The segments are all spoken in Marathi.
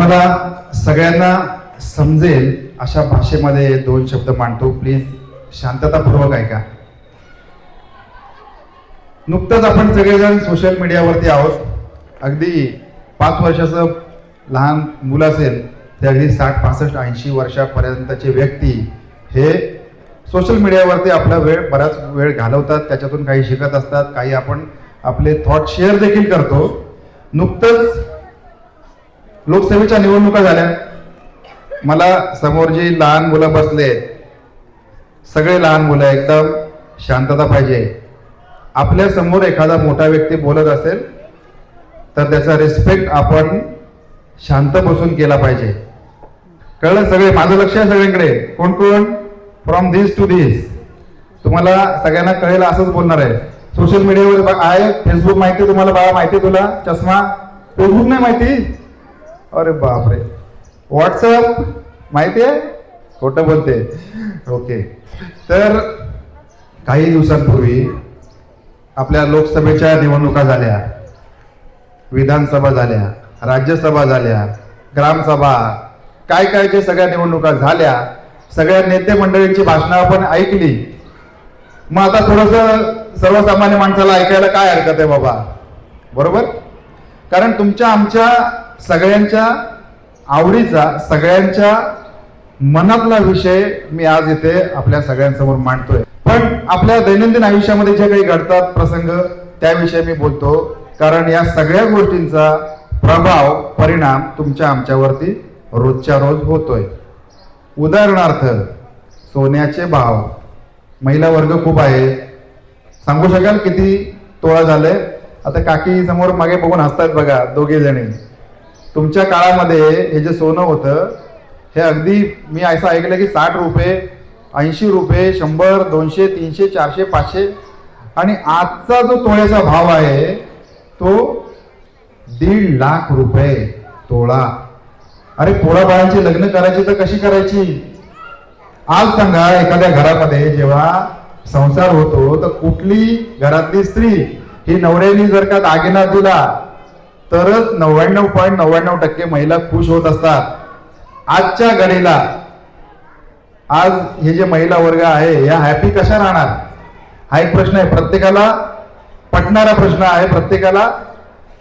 तुम्हाला सगळ्यांना समजेल अशा भाषेमध्ये दोन शब्द मांडतो, प्लीज शांततापूर्वक ऐका. नुकतंच आपण सगळेजण सोशल मीडियावरती आहोत. अगदी 5 वर्षाचं लहान मुलं असेल ते अगदी 60, 65, 80 वर्षापर्यंतचे व्यक्ती हे सोशल मीडियावरती आपला बराच वेळ घालवतात. त्याच्यातून काही शिकत असतात, काही आपण आपले थॉट शेअर देखील करतो. नुकतंच लोकसभेच्या निवडणुका झाल्या. मला समोर जी लहान मुलं बसले, सगळे लहान मुलं, एकदम शांतता पाहिजे. आपल्या समोर एखादा मोठा व्यक्ती बोलत असेल तर त्याचा रिस्पेक्ट आपण शांत बसून केला पाहिजे. कळलं? सगळे माझं लक्ष आहे सगळ्यांकडे. कोण कोण? From this to this. तुम्हाला सगळ्यांना कळेल असंच बोलणार आहे. सोशल मीडियावर आहे. फेसबुक माहिती आहे तुम्हाला? बाळा माहिती आहे तुला? चष्मा? फेसबुक नाही माहिती? अरे बापरे. व्हॉट्सअप माहिती आहे? खोटं बोलते. ओके. तर काही दिवसांपूर्वी आपल्या लोकसभेच्या निवडणुका झाल्या, विधानसभा झाल्या, राज्यसभा झाल्या, ग्रामसभा, काय काय जे सगळ्या निवडणुका झाल्या. सगळ्या नेते मंडळींची भाषणं आपण ऐकली. मग आता थोडंसं सर्वसामान्य माणसाला ऐकायला काय हरकत आहे बाबा, बरोबर? कारण तुमच्या आमच्या सगळ्यांच्या आवडीचा, सगळ्यांच्या मनातला विषय मी आज इथे आपल्या सगळ्यांसमोर मांडतोय. पण आपल्या दैनंदिन आयुष्यामध्ये जे काही घडतात प्रसंग त्याविषयी मी बोलतो, कारण या सगळ्या गोष्टींचा प्रभाव, परिणाम तुमच्या आमच्यावरती रोजच्या रोज होतोय. उदाहरणार्थ, सोन्याचे भाव. महिला वर्ग खूप आहे. सांगू शकाल किती तोळा झाले? आता काकी समोर मागे बघून हसतात बघा दोघे जणी. तुमच्या काळामध्ये हे जे सोनं होतं हे अगदी मी असं ऐकलं की 60 रुपये, 80 रुपये, 100, 200, 300, 400, 500 आणि आजचा जो तोळ्याचा भाव आहे तो 1.5 लाख रुपये तोळा. अरे पोळा बाळांची लग्न करायची तर कशी करायची? आज सांगा, एखाद्या घरामध्ये जेव्हा संसार होतो तर कुठली घरातली स्त्री ही नवऱ्याने जर का दागिना दिला तरच 99.99% महिला खुश होत असतात. आजच्या घडीला आज हे जे महिला वर्ग आहे या हॅपी कशा राहणार? हा एक प्रश्न आहे. प्रत्येकाला पटणारा प्रश्न आहे.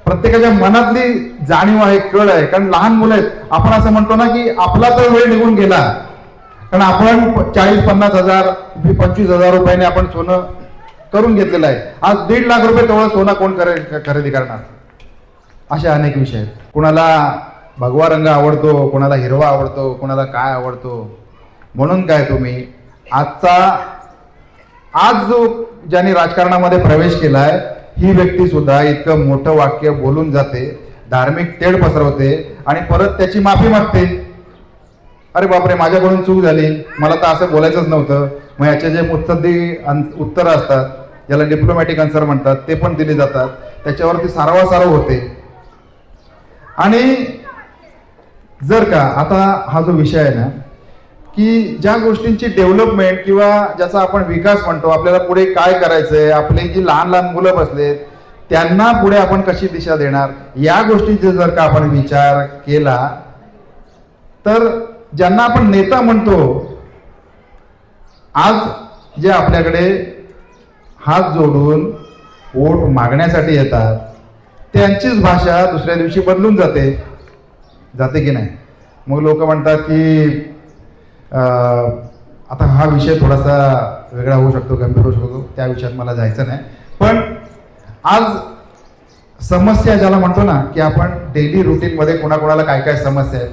प्रत्येकाच्या मनातली जाणीव आहे, कळ आहे. कारण लहान मुलं आहेत. आपण असं म्हणतो ना की आपला तर वेळ निघून गेला, कारण आपण 40-50 हजार 25 हजार रुपयाने आपण सोनं करून घेतलेलं आहे. आज 1.5 लाख रुपये तेवढं सोनं कोण खरेदी करणार? असे अनेक विषय आहेत. कुणाला भगवा रंग आवडतो, कुणाला हिरवा आवडतो, कुणाला काय आवडतो. म्हणून काय, तुम्ही आज जो ज्याने राजकारणामध्ये प्रवेश केलाय ही व्यक्ती सुद्धा इतकं मोठं वाक्य बोलून जाते, धार्मिक तेढ पसरवते आणि परत त्याची माफी मागते. अरे बापरे, माझ्याकडून चूक झाली, मला तर असं बोलायचंच नव्हतं. मग याचे जे मुत्सद्दी उत्तरं असतात, ज्याला डिप्लोमॅटिक आन्सर म्हणतात, ते पण दिले जातात. त्याच्यावरती सारवासारव होते. आणि जर का आता हा जो विषय आहे ना की ज्या गोष्टींची डेव्हलपमेंट किंवा ज्याचा आपण विकास म्हणतो, आपल्याला पुढे काय करायचंय, आपले जी लहान लहान मुलं बसलेत त्यांना पुढे आपण कशी दिशा देणार, या गोष्टींचा जर का आपण विचार केला तर ज्यांना आपण नेता म्हणतो, आज जे आपल्याकडे हात जोडून वोट मागण्यासाठी येतात त्यांचीच भाषा दुसऱ्या दिवशी बदलून जाते की नाही? मग लोक म्हणतात की आता हा विषय थोडासा वेगळा होऊ शकतो, गंभीर होऊ शकतो, त्या विषयात मला जायचं नाही. पण आज समस्या ज्याला म्हणतो ना की आपण डेली रुटीनमध्ये कोणाकोणाला काय काय समस्या आहेत.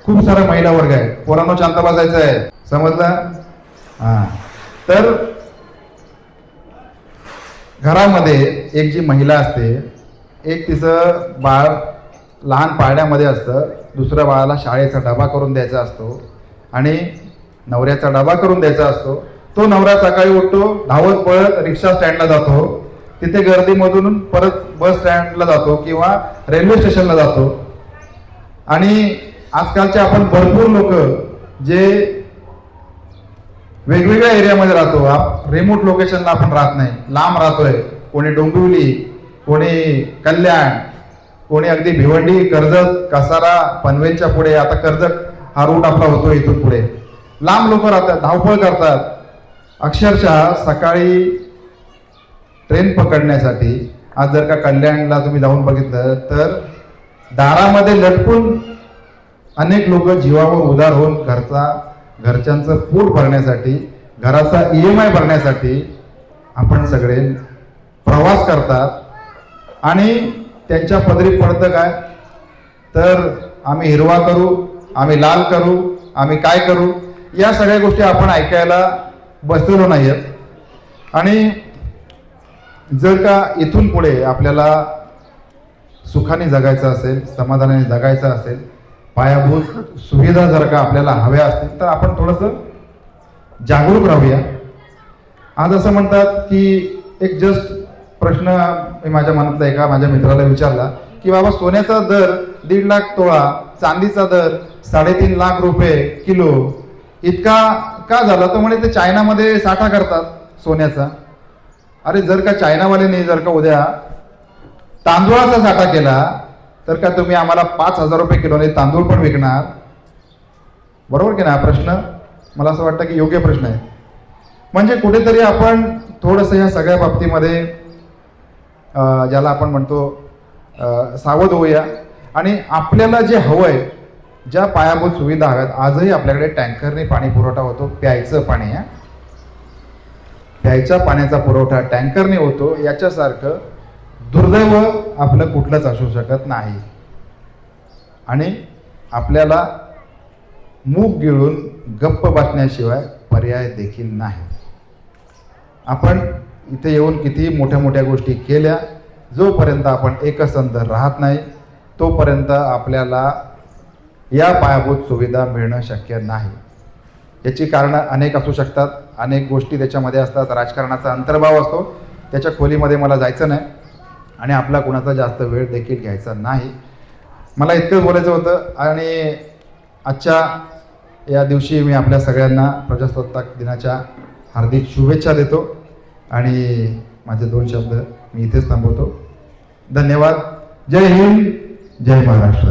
खूप सारा महिला वर्ग आहे. पोरांनो शांत बसायचं आहे, समजलं? हां. तर घरामध्ये एक जी महिला असते, एक तिचं बाळ लहान पाळण्यामध्ये असतं, दुसऱ्या बाळाला शाळेचा डबा करून द्यायचा असतो आणि नवऱ्याचा डबा करून द्यायचा असतो. तो नवरा सकाळी उठतो, धावत पळत रिक्षा स्टँडला जातो, तिथे गर्दीमधून परत बस स्टँडला जातो किंवा रेल्वे स्टेशनला जातो. आणि आजकालचे आपण भरपूर लोक जे वेगवेगळ्या एरियामध्ये राहतो, रिमोट लोकेशनला आपण राहत नाही, लांब राहतोय. कोणी डोंबिवली, कोणी कल्याण, कोणी अगदी भिवंडी, कर्जत, कसारा, पनवेलच्या पुढे, आता कर्जत हा रूट आपला होतो इथून पुढे. लांब लोक राहतात, धावपळ करतात. अक्षरशः सकाळी ट्रेन पकडण्यासाठी आज जर का कल्याणला तुम्ही जाऊन बघितलं तर दारामध्ये लटकून अनेक लोक जीवावर उदार होऊन घरच्यांचं पूर भरण्यासाठी, घराचा EMI भरण्यासाठी आपण सगळे प्रवास करतात. आणि त्यांच्या पदरी पडतं काय, तर आम्ही हिरवा करू, आम्ही लाल करू, आम्ही काय करू, या सगळ्या गोष्टी आपण ऐकायला बसलेलो नाही आहेत. आणि जर का इथून पुढे आपल्याला सुखाने जगायचं असेल, समाधानाने जगायचं असेल, पायाभूत सुविधा जर का आपल्याला हव्या असतील तर आपण थोडंसं जागरूक राहूया. आज असं म्हणतात की एक जस्ट प्रश्न मी माझ्या मनातला एका माझ्या मित्राला विचारला की बाबा सोन्याचा दर 1.5 लाख तोळा, चांदीचा दर 3.5 लाख रुपये किलो इतका का झाला, तर म्हणे ते चायनामध्ये साठा करतात सोन्याचा. अरे जर का चायनावाल्याने जर का उद्या तांदूळाचा साठा केला तर का तुम्ही आम्हाला 5,000 रुपये किलोने तांदूळ पण विकणार? बरोबर की नाही? हा प्रश्न मला असं वाटतं की योग्य प्रश्न आहे. म्हणजे कुठेतरी आपण थोडंसं ह्या सगळ्या बाबतीमध्ये ज्याला आपण म्हणतो सावध होऊया. आणि आपल्याला जे हवंय, ज्या पायाभूत सुविधा हव्यात, आजही आपल्याकडे टँकरने पाणी पुरवठा होतो. प्यायचं पाणी, प्यायच्या पाण्याचा पुरवठा टँकरने होतो. याच्यासारखं दुर्दैव आपलं कुठलंच असू शकत नाही. आणि आपल्याला मूग गिळून गप्प बसण्याशिवाय पर्याय देखील नाही. आपण इथे येऊन किती मोठ्या मोठ्या गोष्टी केल्या, जोपर्यंत आपण एकसंध राहत नाही तोपर्यंत आपल्याला या पायाभूत सुविधा मिळणं शक्य नाही. याची कारणं अनेक असू शकतात, अनेक गोष्टी त्याच्यामध्ये असतात, राजकारणाचा अंतर्भाव असतो. त्याच्या खोलीमध्ये मला जायचं नाही आणि आपला कुणाचा जास्त वेळ देखील घ्यायचा नाही. मला इतकंच बोलायचं होतं. आणि आजच्या या दिवशी मी आपल्या सगळ्यांना प्रजासत्ताक दिनाच्या हार्दिक शुभेच्छा देतो आणि माझे 2 शब्द मी इथेच थांबवतो. धन्यवाद. जय हिंद, जय महाराष्ट्र.